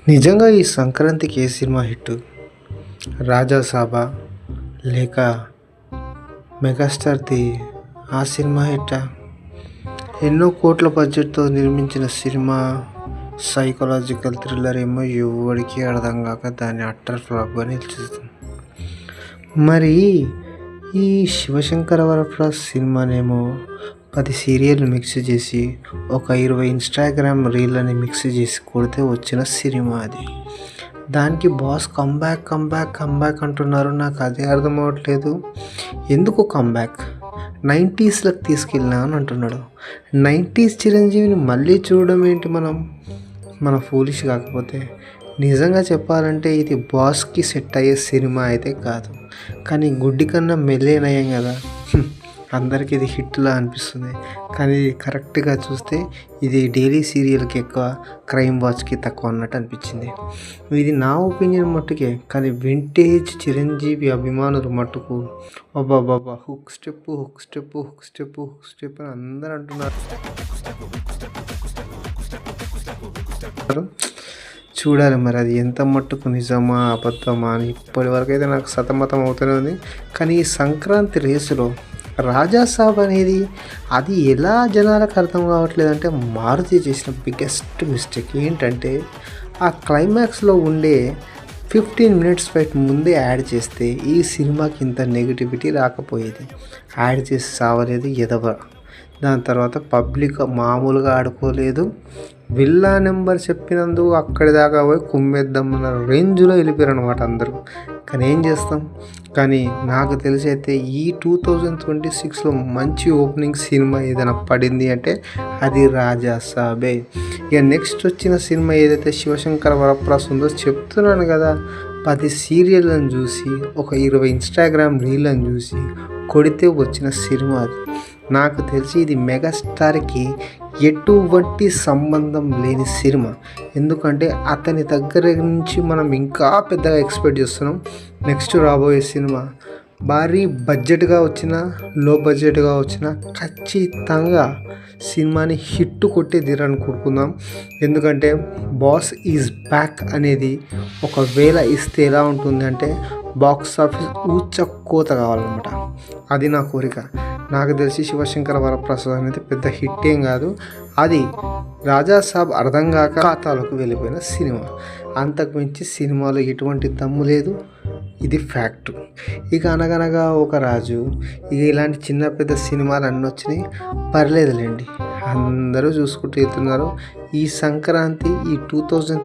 నిజంగా ఈ సంక్రాంతికి ఏ సినిమా హిట్టు? 'రాజాసాబా' లేక మెగాస్టార్‌ది ఆ సినిమా హిట్టా? ఎన్నో కోట్ల బడ్జెట్‌తో నిర్మించిన సినిమా సైకలాజికల్ థ్రిల్లర్ ఏమో ఎవ్వడికి అర్థం కాక దాన్ని అట్టర్ ఫ్లాప్‌గా నిలిచేస్తుంది. మరి ఈ 'శివశంకర వరప్రసాద్' సినిమానేమో 10 సీరియల్‌లు మిక్స్ చేసి ఒక 20 ఇన్‌స్టాగ్రామ్ రీల్‌లని మిక్స్ చేసి కొడితే వచ్చిన సినిమా అది. దానికి బాస్ కమ్‌బ్యాక్ అంటున్నారు. నాకు అదే అర్థం అవ్వట్లేదు. ఎందుకు కమ్‌బ్యాక్? 90స్‌లోకి తీసుకెళ్ళినా అని అంటున్నాడు. 90s చిరంజీవిని మళ్ళీ చూడడం ఏంటి మన ఫూలిష్ కాకపోతే. నిజంగా చెప్పాలంటే ఇది బాస్‌కి సెట్ అయ్యే సినిమా అయితే కాదు. కానీ గుడ్డి కన్నా మెల్లే నయం కదా. అందరికీ ఇది హిట్‌లా అనిపిస్తుంది. కానీ కరెక్ట్‌గా చూస్తే ఇది డైలీ సీరియల్‌కి ఎక్కువ, క్రైమ్ వాచ్‌కి తక్కువ అన్నట్టు అనిపించింది. ఇది నా ఒపీనియన్ మట్టుకే. కానీ వింటేజ్ చిరంజీవి అభిమానులు మట్టుకు అబ్బబ్బబ్బా! హుక్ స్టెప్ అని అందరూ అంటున్నారు. చూడాలి మరి అది ఎంత మట్టుకు నిజమా అబద్ధమా అని ఇప్పటివరకైతే నాకు సతమతం అవుతూనే ఉంది. కానీ ఈ సంక్రాంతి రేసులో రాజాసాబ్ అనేది అది ఎలా జనాలకు అర్థం కావట్లేదంటే మారుతి చేసిన బిగ్గెస్ట్ మిస్టేక్ ఏంటంటే ఆ క్లైమాక్స్లో ఉండే 15 మినిట్స్ ఫైట్ ముందే యాడ్ చేస్తే ఈ సినిమాకి ఇంత నెగిటివిటీ రాకపోయేది. యాడ్ చేసి సావలేదు ఎదవ. దాని తర్వాత పబ్లిక్ మామూలుగా ఆడుకోలేదు. విల్లా నెంబర్ చెప్పినందుకు అక్కడి దాకా పోయి కుమ్మేద్దామన్న రేంజ్లో వెళ్ళిపోయారు అనమాట అందరూ. కానీ ఏం చేస్తాం. కానీ నాకు తెలిసి అయితే ఈ 2026లో మంచి ఓపెనింగ్ సినిమా ఏదైనా పడింది అంటే అది రాజాసాబే. ఇక నెక్స్ట్ వచ్చిన సినిమా ఏదైతే శివశంకర వరప్రసాద్ ఉందో చెప్తున్నాను కదా, 10 సీరియళ్ళను చూసి ఒక 20 ఇన్‌స్టాగ్రామ్ రీళ్ళను చూసి కొడితే వచ్చిన సినిమా అది. నాకు తెలిసి ఇది మెగాస్టార్కి ఎటువంటి సంబంధం లేని సినిమా. ఎందుకంటే అతని దగ్గర నుంచి మనం ఇంకా పెద్దగా ఎక్స్పెక్ట్ చేస్తున్నాం. నెక్స్ట్ రాబోయే సినిమా భారీ బడ్జెట్గా వచ్చినా లో బడ్జెట్గా వచ్చినా ఖచ్చితంగా సినిమాని హిట్ కొట్టే తీరని కోరుకుందాం. ఎందుకంటే బాస్ ఈజ్ బ్యాక్ అనేది ఒకవేళ ఇస్తే ఎలా ఉంటుంది అంటే బాక్స్ ఆఫీస్ ఊచకోత కావాలన్నమాట. అది నా కోరిక. నాకు తెలిసి శివశంకర వరప్రసాద్ అనేది పెద్ద హిట్ ఏం కాదు. అది రాజాసాబ్ అర్థం కాక ఖాతాలోకి వెళ్ళిపోయిన సినిమా. అంతకు మించి సినిమాలో ఎటువంటి దమ్ము లేదు. ఇది ఫ్యాక్ట్. ఇక అనగనగా ఒక రాజు, ఇక ఇలాంటి చిన్న పెద్ద సినిమాలు అన్నీ వచ్చినాయి. పర్లేదులేండి, అందరూ చూసుకుంటూ వెళ్తున్నారు. ఈ సంక్రాంతి ఈ